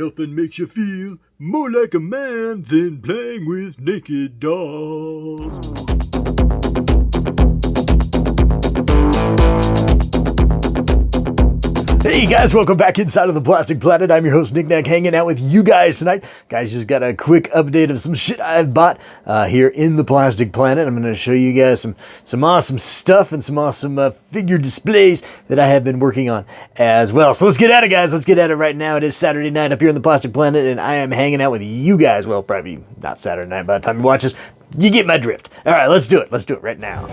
Nothing makes you feel more like a man than playing with naked dolls. Hey guys, welcome back inside of the Plastic Planet. I'm your host Nick Nack, hanging out with you guys tonight. Guys, just got a quick update of some shit I've bought here in the Plastic Planet. I'm going to show you guys some awesome stuff and some awesome figure displays that I have been working on as well. So let's get at it, guys. Let's get at it right now. It is Saturday night up here in the Plastic Planet, and I am hanging out with you guys. Well, probably not Saturday night by the time you watch this. You get my drift. All right, let's do it. Let's do it right now.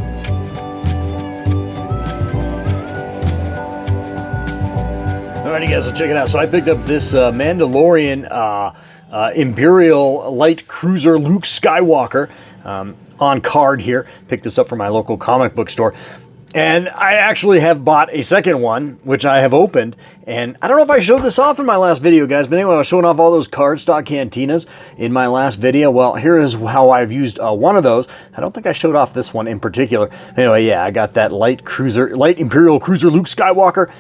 Alrighty guys, so check it out. So I picked up this Mandalorian Imperial Light Cruiser Luke Skywalker on card here. Picked this up from my local comic book store. And I actually have bought a second one, which I have opened. And I don't know if I showed this off in my last video, guys. But anyway, I was showing off all those cardstock cantinas in my last video. Well, here is how I've used one of those. I don't think I showed off this one in particular. Anyway, yeah, I got that Light Imperial Cruiser Luke Skywalker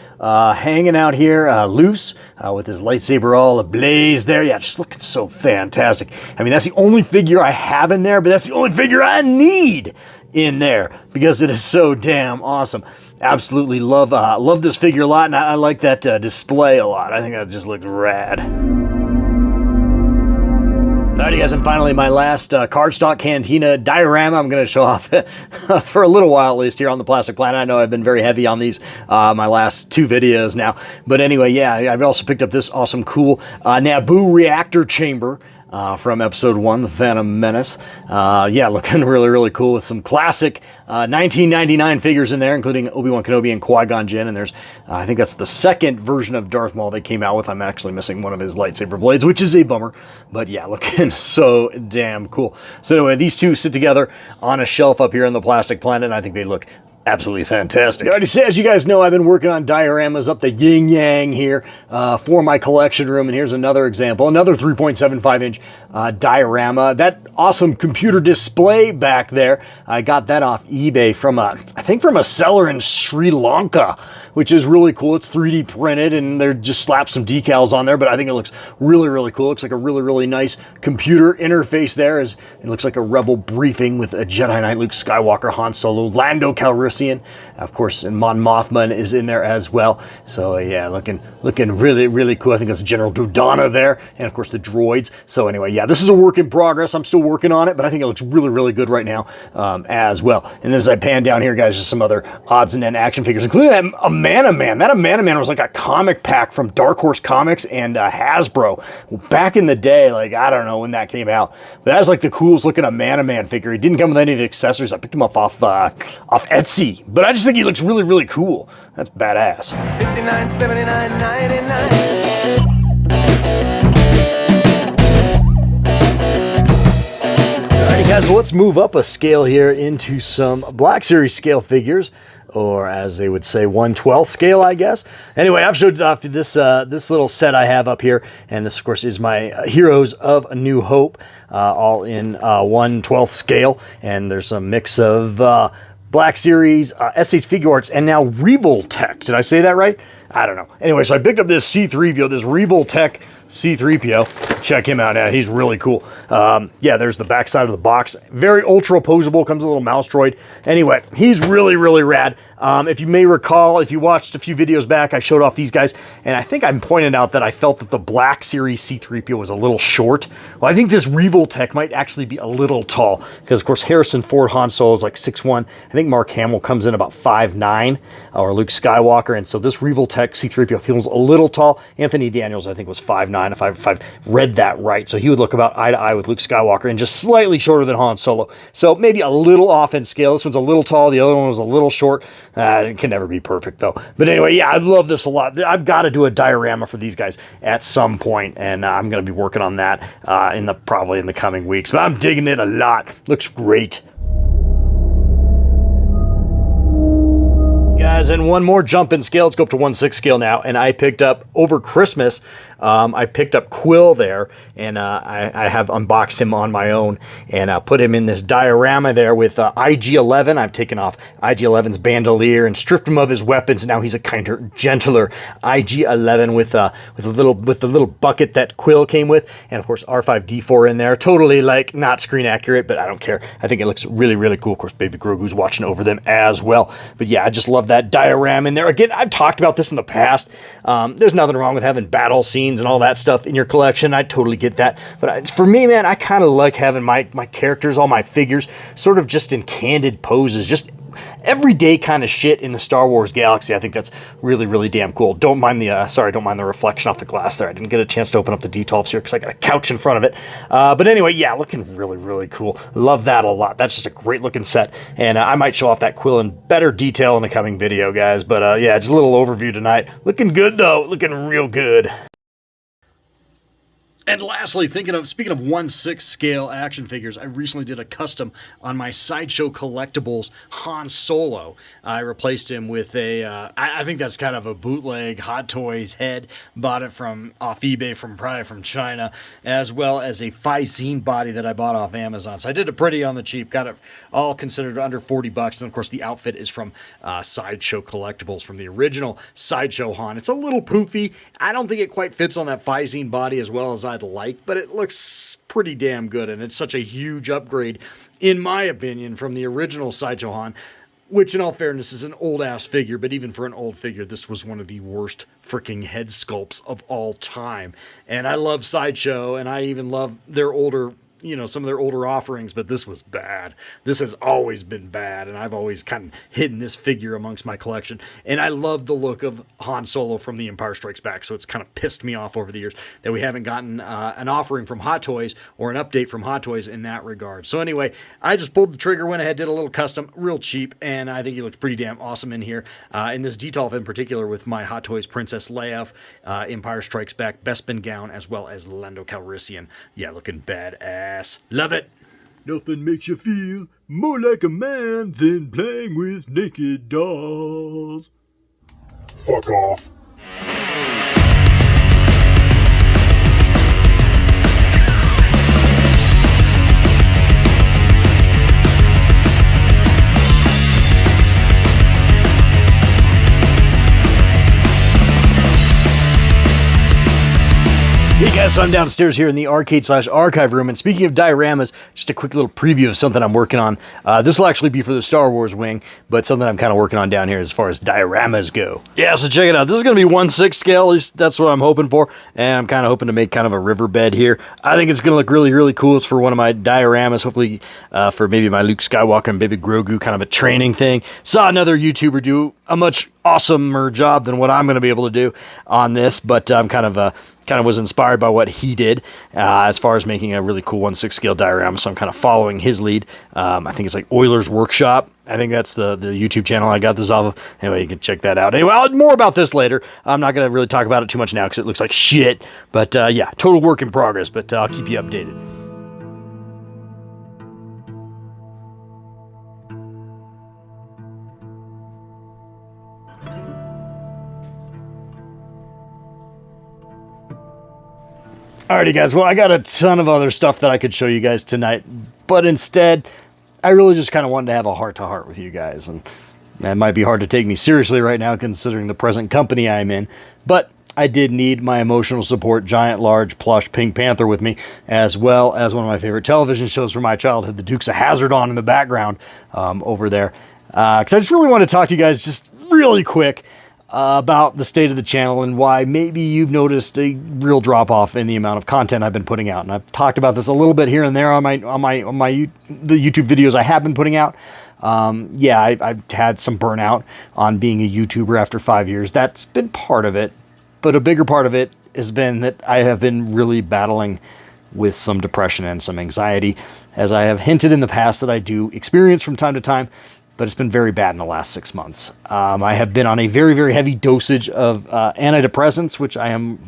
hanging out here loose with his lightsaber all ablaze there. Yeah, just looking so fantastic. I mean, that's the only figure I have in there, but that's the only figure I need in there because it is so damn awesome. Absolutely love this figure a lot, and I like that display a lot. I think that just looks rad. Alrighty guys, and finally my last cardstock cantina diorama I'm going to show off for a little while at least here on the Plastic Planet. I know I've been very heavy on these my last two videos now, but anyway, yeah, I've also picked up this awesome cool Naboo reactor chamber from episode 1, The Phantom Menace. Yeah, looking really, really cool with some classic 1999 figures in there, including Obi-Wan Kenobi and Qui-Gon Jinn. And there's, I think that's the second version of Darth Maul they came out with. I'm actually missing one of his lightsaber blades, which is a bummer. But yeah, looking so damn cool. So anyway, these two sit together on a shelf up here in the Plastic Planet, and I think they look absolutely fantastic. As you guys know, I've been working on dioramas up the yin-yang here for my collection room, and here's another example, another 3.75-inch diorama. That awesome computer display back there, I got that off eBay from I think from a seller in Sri Lanka, which is really cool. It's 3D printed, and they're just slapped some decals on there, but I think it looks really, really cool. It looks like a really, really nice computer interface there. It looks like a Rebel briefing with a Jedi Knight, Luke Skywalker, Han Solo, Lando Calrissian. Of course, and Mon Mothma is in there as well. So yeah, looking really, really cool. I think that's General Dodonna there, and of course the droids. So anyway, yeah, this is a work in progress. I'm still working on it, but I think it looks really, really good right now as well. And then as I pan down here, guys, just some other odds and end action figures, including that Amana Man. That Amana Man was like a comic pack from Dark Horse Comics and Hasbro back in the day. Like, I don't know when that came out, but that was like the coolest looking Amana Man figure. He didn't come with any of the accessories. I picked him up off Etsy. But I just think he looks really, really cool. That's badass. 59, 79, 99. Alrighty guys, well, let's move up a scale here into some Black Series scale figures, or as they would say, 1/12 scale, I guess. Anyway, I've showed off this little set I have up here, and this, of course, is my Heroes of A New Hope, all in 1/12 scale, and there's a mix of Black Series, SH Figure Arts, and now Revoltech. Did I say that right? I don't know. Anyway, so I picked up this C-3PO, this Revoltech C-3PO. Check him out. Yeah, he's really cool. Yeah, there's the back side of the box. Very ultra posable. Comes with a little mouse droid. Anyway, he's really, really rad. If you may recall, if you watched a few videos back, I showed off these guys, and I think I pointed out that I felt that the Black Series C-3PO was a little short. Well, I think this Revoltech might actually be a little tall, because, of course, Harrison Ford Han Solo is like 6'1". I think Mark Hamill comes in about 5'9", or Luke Skywalker, and so this Revoltech C-3PO feels a little tall. Anthony Daniels, I think, was 5'9", if I've read that right. So he would look about eye to eye with Luke Skywalker and just slightly shorter than Han Solo. So maybe a little off in scale. This one's a little tall. The other one was a little short. It can never be perfect, though. But anyway, yeah, I love this a lot. I've got to do a diorama for these guys at some point, and I'm going to be working on that probably in the coming weeks. But I'm digging it a lot. Looks great. Guys, and one more jump in scale. Let's go up to 1/6 scale now. And I picked up over Christmas I picked up Quill there, and I have unboxed him on my own, and put him in this diorama there with IG-11. I've taken off IG-11's bandolier and stripped him of his weapons. Now he's a kinder, gentler IG-11 with the little bucket that Quill came with, and of course R5-D4 in there. Totally like not screen accurate, but I don't care. I think it looks really, really cool. Of course, Baby Grogu's watching over them as well. But yeah, I just love that diorama in there. Again, I've talked about this in the past. There's nothing wrong with having battle scenes and all that stuff in your collection. I totally get that. But for me, man, I kind of like having my characters, all my figures, sort of just in candid poses, just everyday kind of shit in the Star Wars galaxy. I think that's really, really damn cool. Don't mind the reflection off the glass there. I didn't get a chance to open up the detolfs here because I got a couch in front of it. But anyway, yeah, looking really, really cool. Love that a lot. That's just a great looking set. And I might show off that Quill in better detail in the coming video, guys. But yeah, just a little overview tonight. Looking good, though. Looking real good. And lastly, speaking of 1/6 scale action figures, I recently did a custom on my Sideshow Collectibles Han Solo. I replaced him with I think that's kind of a bootleg Hot Toys head. Bought it off eBay probably from China, as well as a Physine body that I bought off Amazon. So I did it pretty on the cheap, got it all considered under 40 bucks. And of course the outfit is from Sideshow Collectibles, from the original Sideshow Han. It's a little poofy. I don't think it quite fits on that Physine body as well as I'd like, but it looks pretty damn good, and it's such a huge upgrade, in my opinion, from the original Sideshow Han, which in all fairness is an old-ass figure, but even for an old figure, this was one of the worst freaking head sculpts of all time. And I love Sideshow, and I even love their older, some of their older offerings, but this was bad. This has always been bad, and I've always kind of hidden this figure amongst my collection. And I love the look of Han Solo from The Empire Strikes Back, so it's kind of pissed me off over the years that we haven't gotten an offering from Hot Toys or an update from Hot Toys in that regard. So anyway, I just pulled the trigger, went ahead, did a little custom, real cheap, and I think he looks pretty damn awesome in here. In this detolf in particular with my Hot Toys Princess Leia, Empire Strikes Back Bespin gown, as well as Lando Calrissian. Yeah, looking badass. Love it. Nothing makes you feel more like a man than playing with naked dolls. Fuck off. Hey guys, so I'm downstairs here in the arcade/archive room, and speaking of dioramas, just a quick little preview of something I'm working on. This will actually be for the Star Wars wing, but something I'm kind of working on down here as far as dioramas go. Yeah, so check it out. This is going to be 1/6 scale, at least that's what I'm hoping for, and I'm kind of hoping to make kind of a riverbed here. I think it's going to look really, really cool. It's for one of my dioramas, hopefully for maybe my Luke Skywalker and Baby Grogu, kind of a training thing. Saw another YouTuber do a much awesomer job than what I'm going to be able to do on this, but I'm kind of was inspired by what he did as far as making a really cool 1/6 scale diorama, so I'm kind of following his lead. I think it's like Oiler's Workshop. I think that's the YouTube channel I got this off of. Anyway, you can check that out. Anyway, more about this later. I'm not going to really talk about it too much now because it looks like shit. But yeah, total work in progress, but I'll keep you updated. Alrighty guys, well I got a ton of other stuff that I could show you guys tonight, but instead I really just kind of wanted to have a heart-to-heart with you guys, and it might be hard to take me seriously right now considering the present company I'm in, but I did need my emotional support giant large plush Pink Panther with me, as well as one of my favorite television shows from my childhood, The Dukes of Hazzard, on in the background over there, because I just really want to talk to you guys just really quick about the state of the channel and why maybe you've noticed a real drop off in the amount of content I've been putting out. And I've talked about this a little bit here and there on the YouTube videos I have been putting out. Yeah, I've had some burnout on being a YouTuber after 5 years. That's been part of it, but a bigger part of it has been that I have been really battling with some depression and some anxiety, as I have hinted in the past that I do experience from time to time. But it's been very bad in the last 6 months. I have been on a very, very heavy dosage of antidepressants, which I am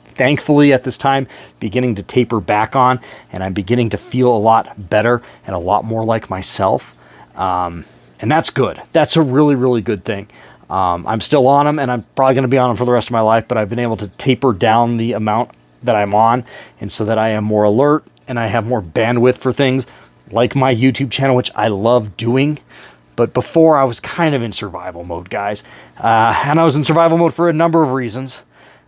thankfully at this time beginning to taper back on, and I'm beginning to feel a lot better and a lot more like myself. And that's good. That's a really, really good thing. I'm still on them, and I'm probably going to be on them for the rest of my life, but I've been able to taper down the amount that I'm on, and so that I am more alert and I have more bandwidth for things like my YouTube channel, which I love doing. But before, I was kind of in survival mode, guys. And I was in survival mode for a number of reasons.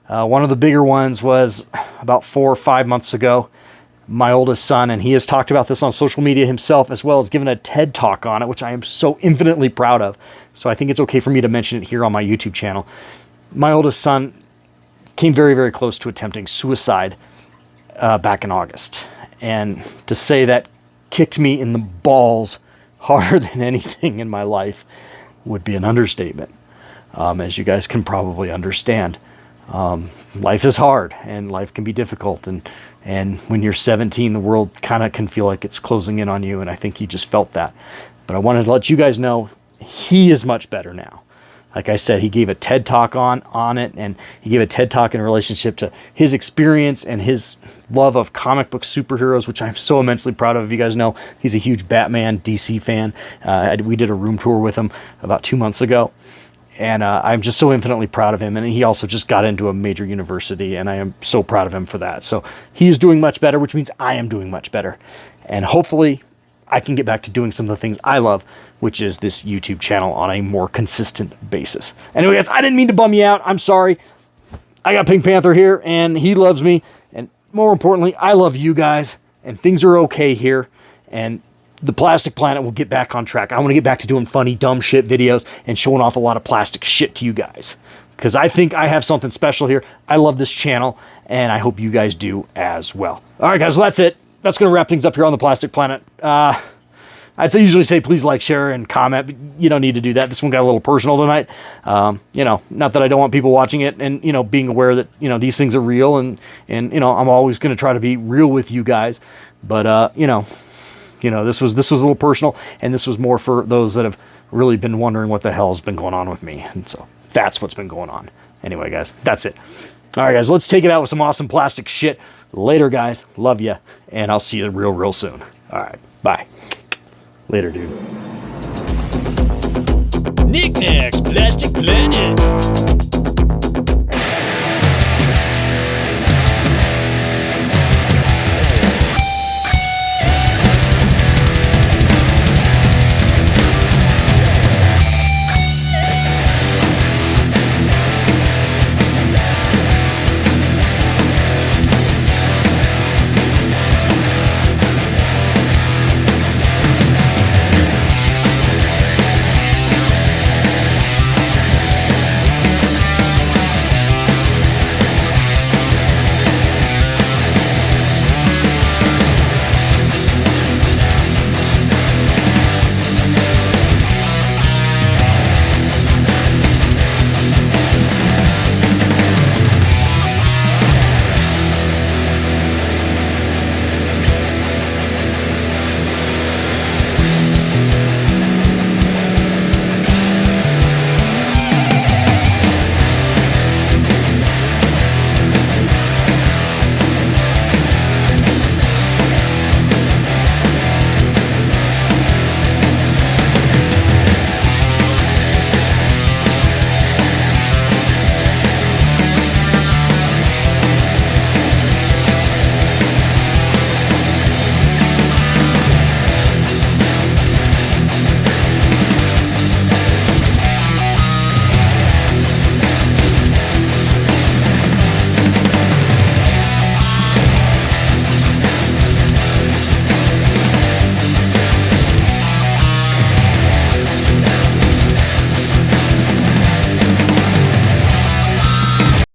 One of the bigger ones was about 4 or 5 months ago. My oldest son, and he has talked about this on social media himself, as well as given a TED Talk on it, which I am so infinitely proud of. So I think it's okay for me to mention it here on my YouTube channel. My oldest son came very, very close to attempting suicide back in August. And to say that kicked me in the balls harder than anything in my life would be an understatement, as you guys can probably understand. Life is hard and life can be difficult, and when you're 17, the world kind of can feel like it's closing in on you, and I think he just felt that. But I wanted to let you guys know he is much better now. Like I said, he gave a TED Talk on it, and he gave a TED Talk in relationship to his experience and his love of comic book superheroes, which I'm so immensely proud of. You guys know he's a huge Batman, DC fan. We did a room tour with him about 2 months ago, and I'm just so infinitely proud of him. And he also just got into a major university, and I am so proud of him for that. So he is doing much better, which means I am doing much better. And hopefully I can get back to doing some of the things I love, which is this YouTube channel on a more consistent basis. Anyway, guys, I didn't mean to bum you out. I'm sorry. I got Pink Panther here, and he loves me. And more importantly, I love you guys, and things are okay here. And the Plastic Planet will get back on track. I want to get back to doing funny, dumb shit videos and showing off a lot of plastic shit to you guys, because I think I have something special here. I love this channel, and I hope you guys do as well. All right, guys, well, that's it. That's going to wrap things up here on the Plastic Planet. Usually say please like, share, and comment, but you don't need to do that. This one got a little personal tonight. Not that I don't want people watching it, and being aware that these things are real, and I'm always going to try to be real with you guys. But this was a little personal, and this was more for those that have really been wondering what the hell's been going on with me, and so that's what's been going on. Anyway, guys, that's it. All right, guys, let's take it out with some awesome plastic shit. Later, guys. Love ya, and I'll see you real soon. All right, bye. Later, dude. Knickknacks, Plastic Planet.